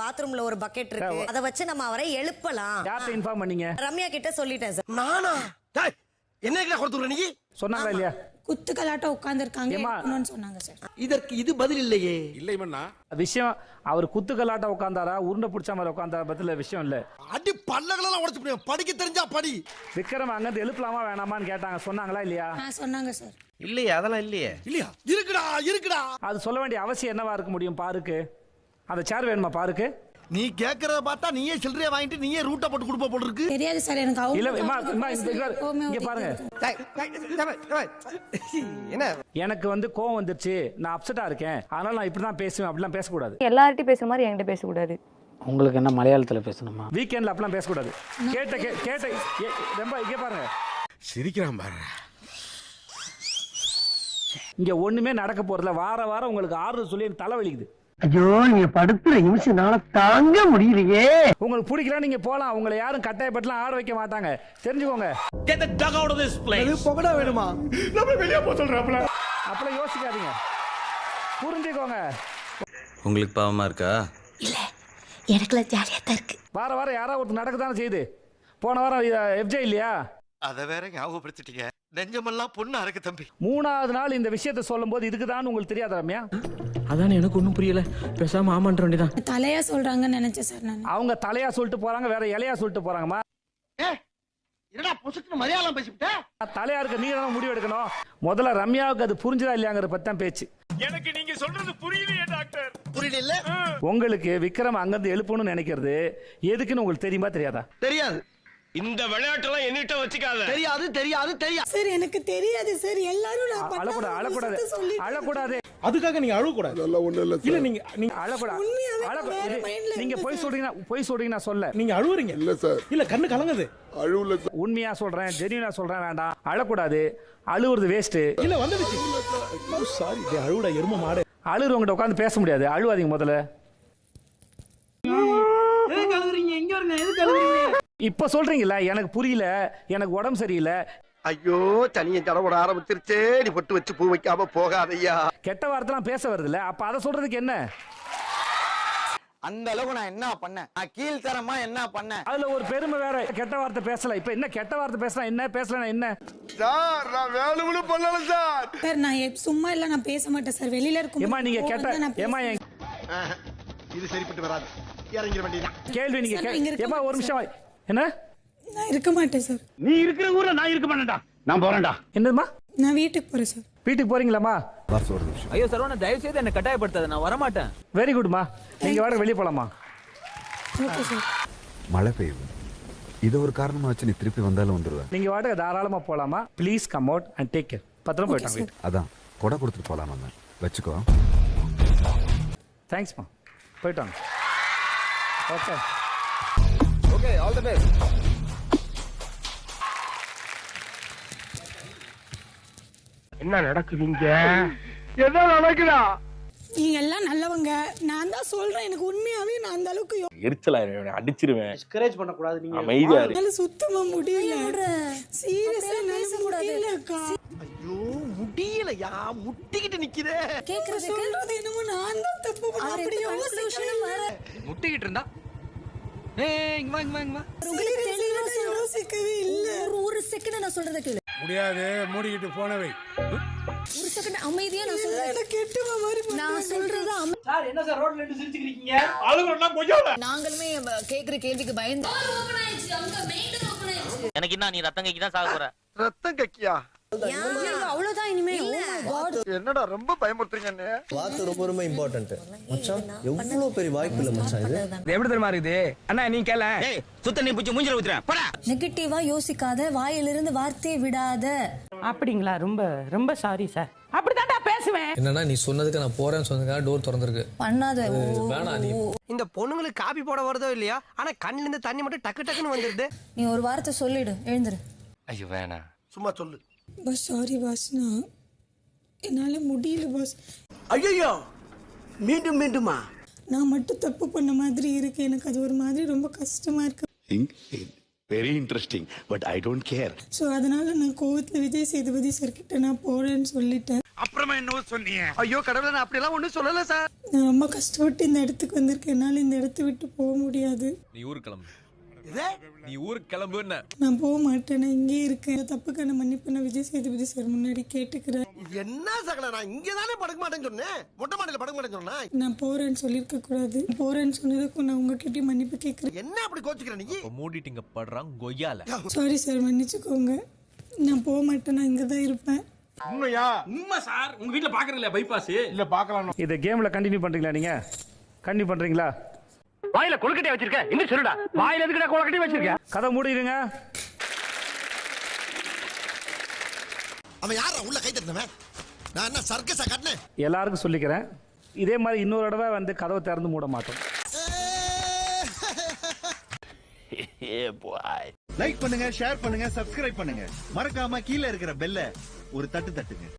பாத்ரூம்ல ஒரு பக்கெட் இருக்கு, அதை வச்சு நம்ம அவரை எழுப்பலாம். யார்கிட்ட இன்ஃபார்ம் பண்ணீங்க? ரம்யா கிட்ட சொல்லிட்டேன் சார். நானா என்ன கொடுத்துற நீ சொன்னாங்களா இல்லையா? குத்துக்கலாட்டம் உட்கார்ந்துருக்காங்க சொன்னாங்க சார். இதற்கு இது பதில் இல்லையே. இல்லை மண்ணா விஷயம் அவர் குத்துக்கலாட்ட உட்கார்ந்தாரா உருண்டை பிடிச்ச மாதிரி உட்கார்ந்தாரா பத்தில விஷயம் இல்ல. அடி பல்லகளெல்லாம் உடைச்சு போடுவேன். படிக்க தெரிஞ்சா படி. விக்ரம் அங்கிருந்து எழுப்பலாமா வேணாமான்னு கேட்டாங்க, சொன்னாங்களா இல்லையா? சொன்னாங்க சார். இல்லையா அதெல்லாம் இல்லையே. இல்லையா? இருக்குடா. அது சொல்ல வேண்டிய அவசியம் என்னவா இருக்க முடியும்? பாருக்கு அந்த சேர் வேணுமா? பாருக்கு நீ கேக்குறத பார்த்தா நீயே சில்லறைய வாங்கிட்டு நீயே ரூட்ட போட்டு கொடுப்ப போல இருக்கு. தெரியாது சார் எனக்கு. இல்ல இங்க பாருங்க, என்ன எனக்கு வந்து கோவம் வந்துருச்சு, நான் அப்செட்டா இருக்கேன், அதனால நான் இப்படிதான் பேசுவேன் அப்படிலாம் பேசக்கூடாது. எல்லார்ட்டையும் பேசுற மாதிரி என்கிட்ட பேசக்கூடாது. உங்களுக்கு என்ன மலையாளத்துல பேசணுமா? வீக்கெண்ட்ல அப்படிலாம் பேசக்கூடாது. கேட்ட ரொம்ப இங்க பாருங்க, சிரிக்கிறான் பாரு. இங்க ஒண்ணுமே நடக்க போறதுல வாரம் உங்களுக்கு ஆறுதல் சொல்லி எனக்கு தலை வலிக்குது. ஐயோ நீங்க படுத்துற நிமிஷம்னால தாங்க முடியலையே. உங்களுக்கு பிடிக்கலாம் நீங்க போலாம், உங்களை யாரும் கட்டாயப்பட்டுலாம் ஆட வைக்க மாட்டாங்க, தெரிஞ்சுக்கோங்க. Get the dog out of this place. போகடா வேணுமா? நம்ம வெளிய போ சொல்றாப்ல. அப்பள யோசிக்காதீங்க, புரிஞ்சுக்கோங்க. உங்களுக்கு பாவமா இருக்கா? இல்ல எனக்குல ஜாலியா தான் இருக்கு. வாரம் யாராவது ஒருத்தர் நடக்கத்தானே செய்யுது. போன வாரம் எஃப்ஜே இல்லையா? அத வேற ஞாபகப்படுத்திட்டீங்க. நெஞ்சமெல்லாம் பொண்ணா இருக்கு தம்பி. 3வது நாள் இந்த விஷயத்தை சொல்லும் போது இதுக்குதான் உங்களுக்கு தெரியாத ரம்யா? அதான் எனக்கு ஒண்ணும் புரியல, பேசாம ஆமான்ற வேண்டியதான். தலையா சொல்றாங்கன்னு நினைச்சேன் சார் நான். அவங்க தலையா சொல்லிட்டு போறாங்க, வேற இலையா சொல்லிட்டு போறாங்கம்மா. என்னடா பொசுக்குன்னு மலையாளம் பேசிவிட்ட? தலையா இருக்க நீங்க தான் முடிவு எடுக்கணும். முதல்ல ரம்யாவுக்கு அது புரிஞ்சுதா இல்லையாங்கிற பத்தி தான் பேச்சு. எனக்கு நீங்க சொல்றது புரியலையே டாக்டர். புரியல. உங்களுக்கு விக்ரம் அங்கிருந்து எழுப்பணும்னு நினைக்கிறது எதுக்குன்னு உங்களுக்கு தெரியுமா தெரியாதா? தெரியாது. இந்த விளையாட்டெல்லாம் என்னிட்ட வச்சுக்காத. தெரியாது. சார் எனக்கு தெரியாது சார். எல்லாரும் நான் அழக்கூடாது. அதுக்காக நீங்க அழுவ கூடாது. இல்ல நீங்க நீங்க போய் சொல்றீங்கன்னா சொல்ல நீங்க அழுவுறீங்க. இல்ல சார். இல்ல கண்ணு கலங்குது. அழுவல. உண்மையா சொல்றேன், ஜெனியூனா சொல்றேன், வேண்டாம் அழக்கூடாது. அழுவுறது வேஸ்ட். இல்ல வந்துடுச்சு. சாரி அழுவுடா எரும மாடு. அழுறவங்கிட்ட உட்கார்ந்து பேச முடியாது, அழுவாதீங்க முதல்ல. எதுக்கு அழுகுறீங்க? எங்க வருங்க? எதுக்கு அழுகுறீங்க? இப்ப சொல்றீங்கல்ல எனக்கு புரியல, எனக்கு உடம்பு சரியில்லை. ஐயோ தனியை தடவோட ஆரம்பிச்சிருச்சே. நீ பொட்டு வச்சு பூ வைக்காம போகாதையா. கெட்ட வார்த்தைலாம் பேச வருது இல்ல, அப்ப அதை சொல்றதுக்கு என்ன? அந்த அளவுக்கு நான் என்ன பண்ணேன்? நான் கீழ்த்தரமா என்ன பண்ணேன்? அதுல ஒரு பெருமை வேற. கெட்ட வார்த்தை பேசல, இப்ப என்ன கெட்ட வார்த்தை பேசலாம் என்ன, பேசலாம் என்ன? சார் நான் வேணும்னு பண்ணல சார். சார் நான் சும்மா இல்ல, நான் பேச மாட்டேன் சார். வெளியில இருக்கும். ஏமா நீங்க கெட்ட ஏமா இது சரிப்பட்டு வராது. இறங்கிர வேண்டியதான். கேள்வி நீங்க ஏமா ஒரு நிமிஷம் என்ன? நான் இருக்க மாட்டேன் சார். நீ இருக்கிற ஊர்ல நான் இருக்க மாட்டேன்டா, நான் போறேன்டா. என்னதுமா? நான் வீட்டுக்கு போறேன் சார். வீட்டுக்கு போறீங்களாமா? ஐயோ சரவணா தயவு செய்து என்ன கட்டாயப்படுத்தாத, நான் வர மாட்டேன். வெரி குட்மா, நீங்க வாட வெளிய போலாமா? Okay sir. மழை பெய்யுது, இது ஒரு காரணமா வச்சு நீ திருப்பி வந்தாலும் வந்துருவேன். நீங்க வாட தாராளமா போலாமா? Please come out and take care. பத்திரமா போயிட்டாங்க. அதான் கொடை கொடுத்துட்டு போலாமா? வச்சுக்கோ. தேங்க்ஸ்மா, போயிட்டாங்க. Okay okay, all the best. என்ன நடக்குதுங்க? என்ன நடக்குதா? நீங்க எல்லாம் நல்லவங்க. நான் தான் சொல்றேன், எனக்கு உண்மையாவே நான் அந்த அளவுக்கு எரிச்சலா அடிச்சிருவேன். டிஸ்கரேஜ் பண்ண கூடாது. நீங்க அமைதியா இரு. என்னால சுத்தமா முடியல. சீரியஸா பேச முடியலக்கா. ஐயோ முடியலையா, முட்டிக்கிட்டு நிக்குதே. கேக்குறது சொல்றது என்னமோ நான் தான் தப்பு பண்ணேன். அப்படி முட்டிக்கிட்டு இருந்தா இங்க வா. யோசிக்கவே இல்ல. ஒரு செகண்ட் நான் சொல்றத கேளு. முடியாது, மூடிக்கிட்டு போனவை. ஒரு செகண்ட் அமைதியா நான் சொல்றேன். கெட்டுமா மாதிரி நான் சொல்றது சார் என்ன சார் ரோட்ல நின்னு சிரிச்சிட்டு அழுகுறனா கொஞ்சம். நாங்களுமே கேக்குற கேள்விக்கு பயந்து. எனக்கு என்ன நீ ரத்தம் கைக்கு தான் சாக போற? ரத்தம் கக்கியா? அவ்வளவுதான் இனிமே. என்னடா ரொம்ப பயமுறுத்துறீங்க. வாத்து ரொம்ப ரொம்ப இம்பார்ட்டன்ட் மச்சான். எவ்வளவு பெரிய வாய்ப்பு இல்ல மச்சான் இது. எப்படி தெரியுமா இருக்குது? அண்ணா நீ கேள. ஏய் சுத்த நீ புடிச்சு மூஞ்சில ஊத்துறேன். போடா. நெகட்டிவா யோசிக்காத, வாயிலிருந்து வார்த்தையை விடாத. அப்படிங்களா? ரொம்ப ரொம்ப சாரி சார். அப்படிதான்டா பேசுவேன். என்னன்னா நீ சொன்னதுக்கு நான் போறேன்னு சொன்னதுக்காக டோர் திறந்திருக்கு. பண்ணாத. வேணாம் நீ. இந்த பொண்ணுங்களுக்கு காபி போட வரதோ இல்லையா, ஆனா கண்ணுல இருந்து தண்ணி மட்டும் டக்கு டக்குன்னு வந்துருது. நீ ஒரு வார்த்தை சொல்லிடு, எழுந்துரு. ஐயோ வேணா, சும்மா சொல்லு. பாஸ் சாரி பாஸ்னா, என்னால முடியல பாஸ். ஐயோ மீண்டுமா? நான் மட்டும் தப்பு பண்ண மாதிரி இருக்கு. எனக்கு அது ஒரு மாதிரி ரொம்ப கஷ்டமா இருக்கு. Very interesting, but I don't care. So அதனால நான் கோவத்தில் விஜய் சேதுபதி சார் கிட்ட நான் போறேன்னு சொல்லிட்டேன். அப்புறமா என்ன சொன்னீங்க? ஐயோ கடவுளே, நான் அப்படியெல்லாம் ஒண்ணும் சொல்லல சார். நான் ரொம்ப கஷ்டப்பட்டு இந்த இடத்துக்கு வந்திருக்கேன். என்னால் இந்த இடத்த விட்டு போக முடியாது. நீ ஊருக்கு கிளம்பு. நீ ஊருக்கு கிளம்புன்னு. நான் போக மாட்டேன். நான் இங்கே இருக்கேன். இந்த தப்புக்கான மன்னிப்பு நான் விஜய் சேதுபதி சார் முன்னாடி கேட்டுக்கிறேன். என்ன சகல, நான் இங்க தானே படுக்க மாட்டேன்னு சொன்னேன். மொட்டை மாடியில படுக்க மாட்டேன்னு சொன்னேன். நான் போறேன்னு சொல்லியிருக்க கூடாது. போறேன்னு சொன்னதுக்கும் நான் உங்ககிட்ட மன்னிப்பு கேட்கிறேன். என்ன அப்படி கோச்சுக்கிற நீ? மூடிட்டிங்க படுறான் கொய்யால. சாரி சார், மன்னிச்சுக்கோங்க. நான் போக மாட்டேன். நான் இங்கே தான் இருப்பேன். உண்மையா? உண்மை சார். உங்க வீட்டுல பாக்குறீங்களா பைபாஸ்? இல்ல பாக்கலாம். இதை கேம்ல கண்டினியூ பண்றீங்களா நீங்க? கண்டினியூ பண்றீங்களா? வாயில கொழுக்கட்டை வச்சிருக்க இன்னும் சொல்லுடா. வாயில எதுக்குடா கொழுக்கட்டை வச்சிருக்க? கதை மூடிடுங்க. அவன் யாரா உள்ள கை தட்டினவன்? நான் என்ன சர்க்கஸா காட்டினேன்? எல்லாருக்கும் சொல்லிக்கிறேன், இதே மாதிரி இன்னொரு தடவை வந்து கதவை திறந்து மூட மாட்டோம். லைக் பண்ணுங்க, ஷேர் பண்ணுங்க, சப்ஸ்கிரைப் பண்ணுங்க. மறக்காம கீழே இருக்கிற பெல்ல ஒரு தட்டு தட்டுங்க.